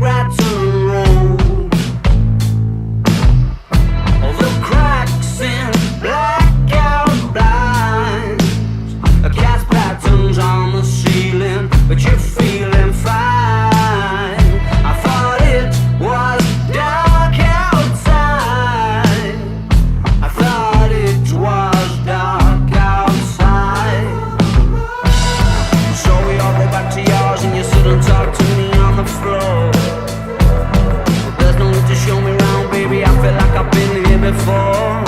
rattle and roll. All the cracks in blackout blinds, a cast patterns on the ceiling, but you're feeling fine. I thought it was dark outside. I thought it was dark outside. So we all go back to yours and you sit and talk to me on the floor. But there's no need to show me around, baby, I feel like I've been here before.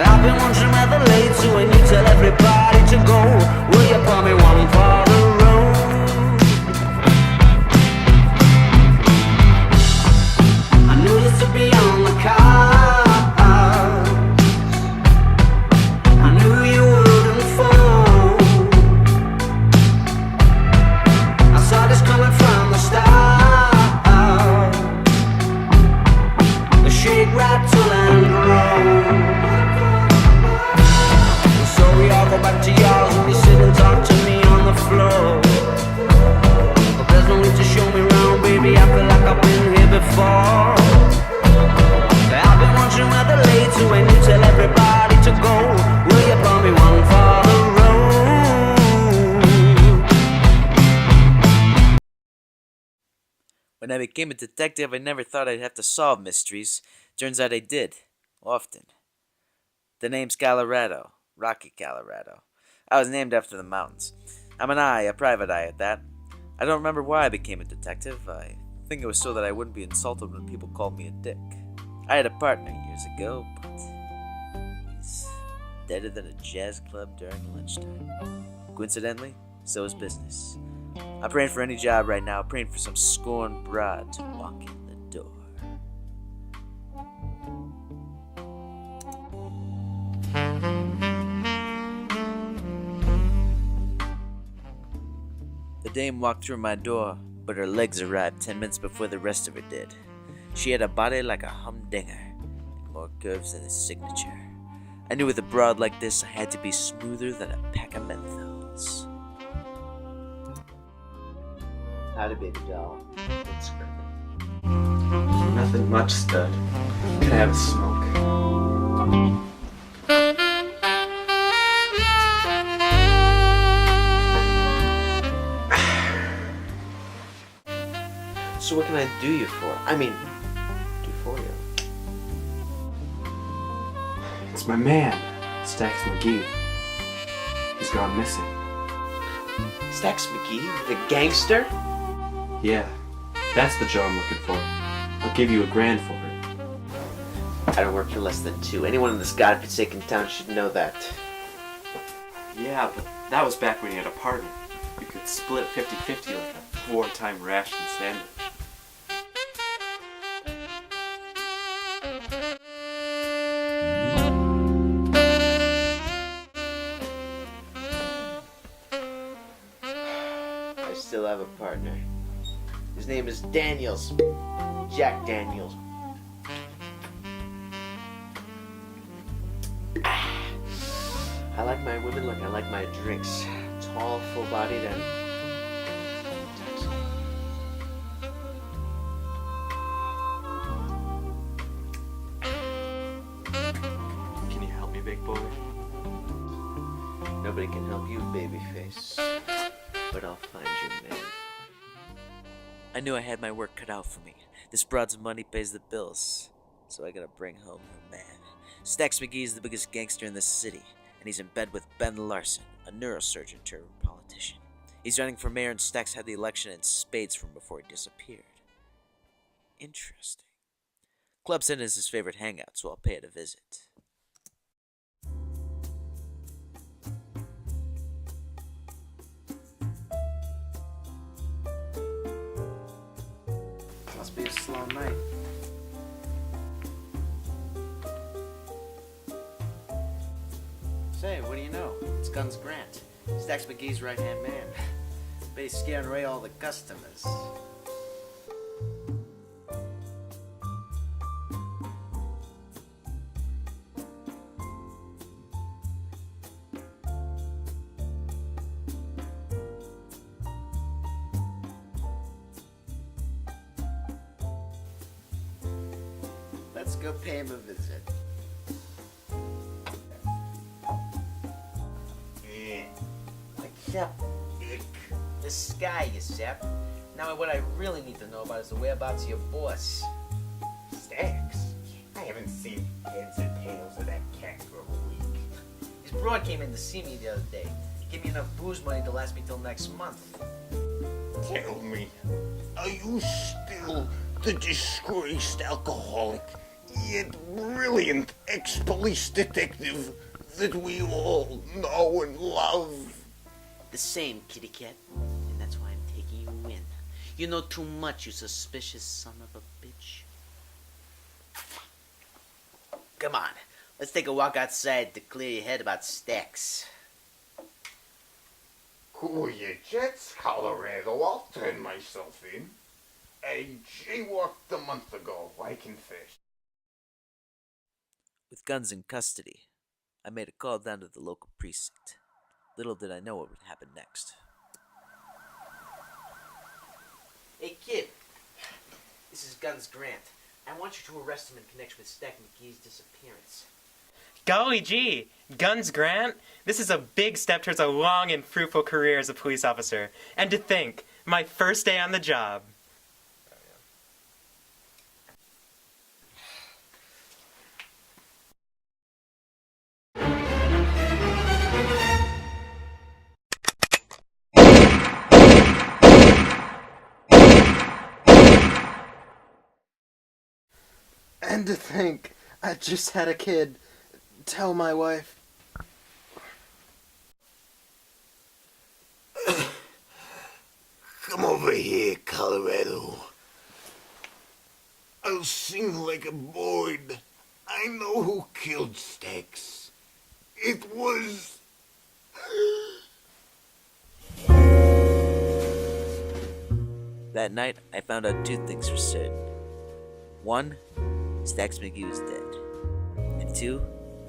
I've been wondering where the late to when you tell everybody to go. Will you pour me one for the road? I knew this to be on the cards. I knew you wouldn't fall. I saw this coming from the start. The shake, rattle and roll. So we all go back to yours and you sit and talk to me on the floor. But there's no need to show me around, baby, I feel like I've been here before. I've been wondering where the late to when you tell everybody to go. Will you pour me one for the road? When I became a detective, I never thought I'd have to solve mysteries. Turns out I did. Often. The name's Colorado. Rocky, Colorado. I was named after the mountains. I'm an eye, a private eye at that. I don't remember why I became a detective. I think it was so that I wouldn't be insulted when people called me a dick. I had a partner years ago, but he's deader than a jazz club during lunchtime. Coincidentally, so is business. I'm praying for any job right now, praying for some scorned broad to walk in the door. The dame walked through my door, but her legs arrived 10 minutes before the rest of her did. She had a body like a humdinger, and more curves than his signature. I knew with a broad like this, I had to be smoother than a pack of menthols. Howdy, baby doll. What's screaming? Nothing much, stud. Can I have a smoke? So what can I do you for? I mean, do for you. It's my man, Stax McGee. He's gone missing. Stax McGee, the gangster? Yeah, that's the job I'm looking for. I'll give you $1,000 for it. I don't work for less than 2. Anyone in this godforsaken town should know that. Yeah, but that was back when you had a partner. You could split 50-50 like a wartime ration sandwich. I still have a partner. His name is Daniels. Jack Daniels. I like my women like I like my drinks. Tall, full-bodied, and Can you help me, big boy? nobody can help you, babyface. But I'll find your man. I knew I had my work cut out for me. This broad's money pays the bills, so I gotta bring home her man. Stax McGee is the biggest gangster in the city, and he's in bed with Ben Larson, a neurosurgeon turned politician. He's running for mayor, and Stax had the election in spades from before he disappeared. Interesting. Club Sin is his favorite hangout, so I'll pay it a visit. Must be a slow night. Say, what do you know? It's Guns Grant, Stax McGee's right-hand man. Bet he's scaring away all the customers. Let's go pay him a visit. Except, this guy, Yosep. Now, what I really need to know about is the whereabouts of your boss. Stacks? I haven't seen heads or tails of that cat for a week. His broad came in to see me the other day. Give me enough booze money to last me till next month. Tell me, are you still the disgraced alcoholic, yet brilliant ex-police detective that we all know and love? The same, kitty cat. And that's why I'm taking you in. You know too much, you suspicious son of a bitch. Come on, let's take a walk outside to clear your head about Stacks. Cool your jets, Colorado. I'll turn myself in. I jaywalked a month ago, I confess. With guns in custody, I made a call down to the local precinct. Little did I know what would happen next. Hey kid, this is Guns Grant. I want you to arrest him in connection with Stack McGee's disappearance. Golly gee, Guns Grant? This is a big step towards a long and fruitful career as a police officer. And to think, my first day on the job. And to think, I just had a kid. Tell my wife. Come over here, Colorado. I'll sing like a bird. I know who killed Stacks. It was... That night, I found out two things for certain. One, Stacks McGee was dead. And two,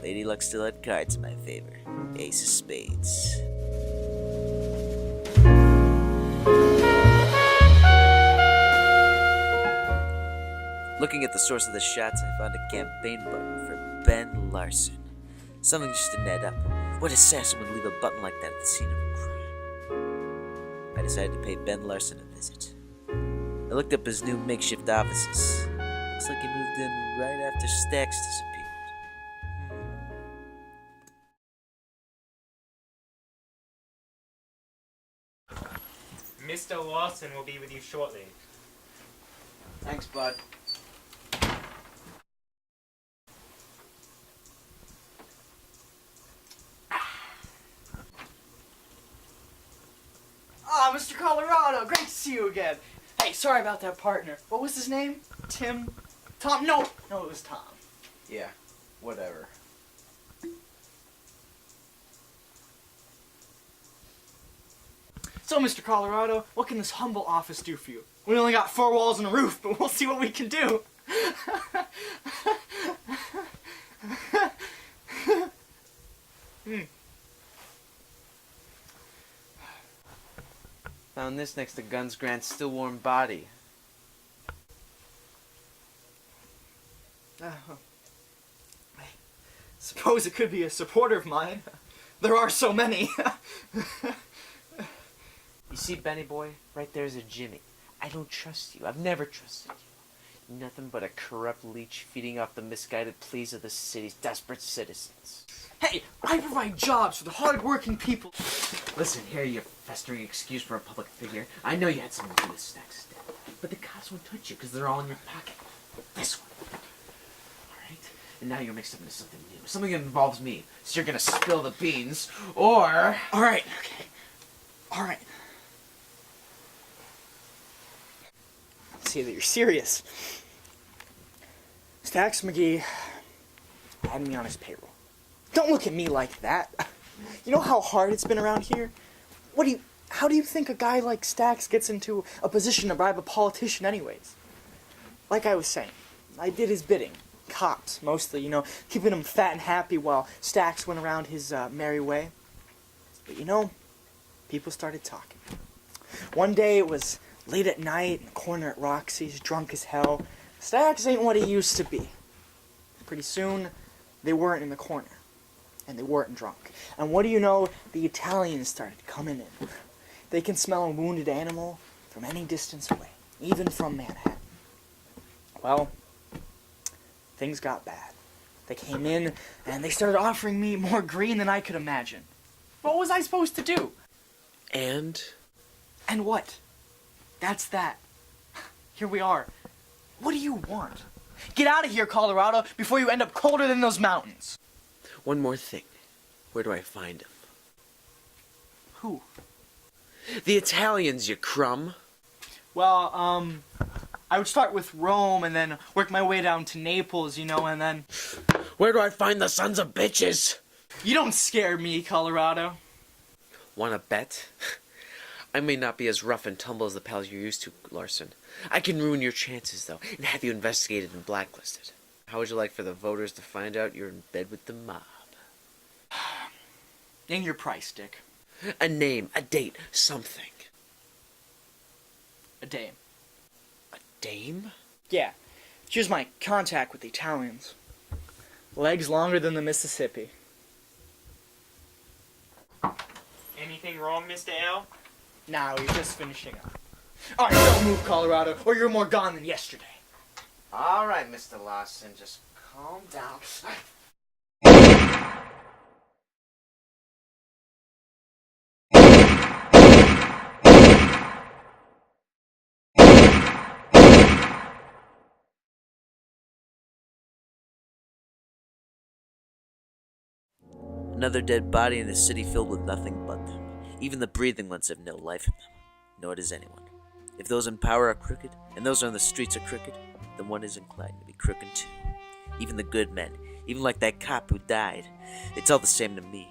Lady Luck still had cards in my favor. Ace of spades. Looking at the source of the shots, I found a campaign button for Ben Larson. Something just didn't add up. What assassin would leave a button like that at the scene of a crime? I decided to pay Ben Larson a visit. I looked up his new makeshift offices. Looks like he moved in right after Stacks disappeared. Mr. Lawson will be with you shortly. Thanks, bud. Ah, Mr. Colorado, great to see you again. Hey, sorry about that partner. What was his name? Tim? Tom? No, it was Tom. Yeah, whatever. So, Mr. Colorado, what can this humble office do for you? We only got 4 walls and a roof, but we'll see what we can do. Found this next to Guns Grant's still warm body. I suppose it could be a supporter of mine. There are so many. You see, Benny boy, right there's a Jimmy. I don't trust you. I've never trusted you. Nothing but a corrupt leech feeding off the misguided pleas of the city's desperate citizens. Hey, I provide jobs for the hard-working people. Listen here, you festering excuse for a public figure. I know you had something to do with Stack's death, but the cops won't touch you because they're all in your pocket. This one. Alright? And now you're mixed up into something new. Something that involves me. So you're gonna spill the beans, or... Alright, okay. Alright. See that you're serious. Stacks McGee had me on his payroll. Don't look at me like that. You know how hard it's been around here? How do you think a guy like Stacks gets into a position to bribe a politician anyways? Like I was saying, I did his bidding. Cops, mostly, keeping him fat and happy while Stacks went around his merry way. But people started talking. One day it was late at night in the corner at Roxy's, drunk as hell. Stacks ain't what he used to be. Pretty soon, they weren't in the corner. And they weren't drunk. And what do you know? The Italians started coming in. They can smell a wounded animal from any distance away, even from Manhattan. Well, things got bad. They came in, and they started offering me more green than I could imagine. What was I supposed to do? And? And what? That's that. Here we are. What do you want? Get out of here, Colorado, before you end up colder than those mountains. One more thing. Where do I find him? Who? The Italians, you crumb. Well, I would start with Rome and then work my way down to Naples, and then... Where do I find the sons of bitches? You don't scare me, Colorado. Wanna bet? I may not be as rough and tumble as the pals you're used to, Larson. I can ruin your chances, though, and have you investigated and blacklisted. How would you like for the voters to find out you're in bed with the mob? Name your price, Dick. A name, a date, something. A dame. A dame? Yeah. She was my contact with the Italians. Legs longer than the Mississippi. Anything wrong, Mr. L? Now he's just finishing up. Alright, don't move, Colorado, or you're more gone than yesterday. All right, Mr. Larson, just calm down. Another dead body in a city filled with nothing but them. Even the breathing ones have no life in them, nor does anyone. If those in power are crooked, and those on the streets are crooked, then one is inclined to be crooked too. Even the good men, even like that cop who died, it's all the same to me.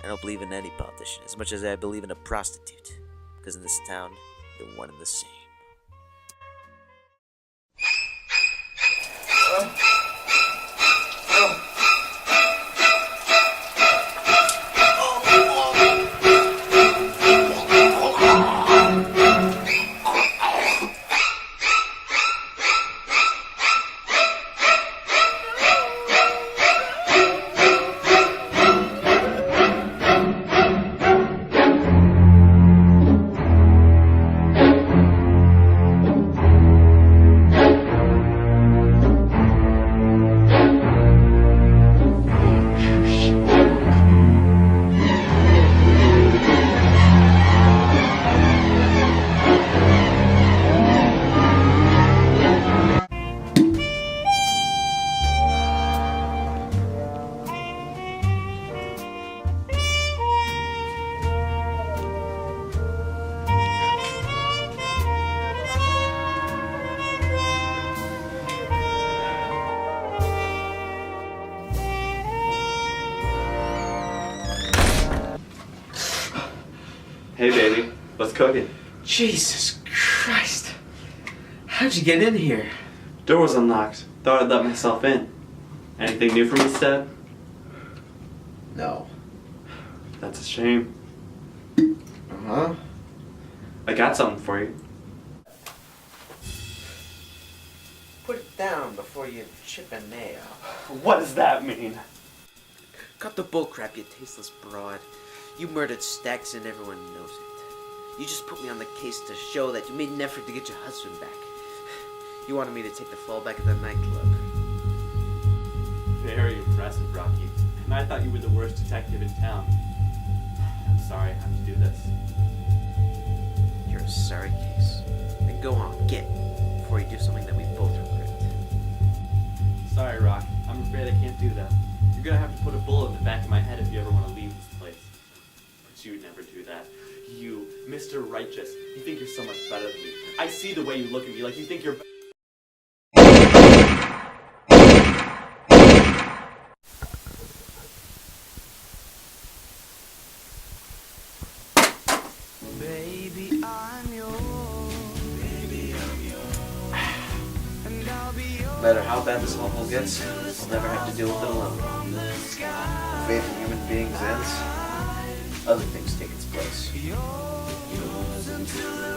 I don't believe in any politician as much as I believe in a prostitute, because in this town, they're one and the same. Hey, baby. What's cooking? Jesus Christ. How'd you get in here? Door was unlocked. Thought I'd let myself in. Anything new from Miss Deb? No. That's a shame. Uh-huh. I got something for you. Put it down before you chip a nail. What does that mean? Cut the bullcrap, you tasteless broad. You murdered Stacks and everyone knows it. You just put me on the case to show that you made an effort to get your husband back. You wanted me to take the fall back at the nightclub. Very impressive, Rocky. And I thought you were the worst detective in town. I'm sorry I have to do this. You're a sorry case. Then go on, get, before you do something that we both regret. Sorry, Rock. I'm afraid I can't do that. You're gonna have to put a bullet in the back of my head if you ever want to leave this place. But you'd never do that. You, Mr. Righteous, you think you're so much better than me. I see the way you look at me, like you think you're... Baby, I'm yours. Baby, I'm yours. And I'll be yours. No matter how bad this level gets, we'll never have to deal with it alone. Faith in human beings ends, other things take its place. Yours until the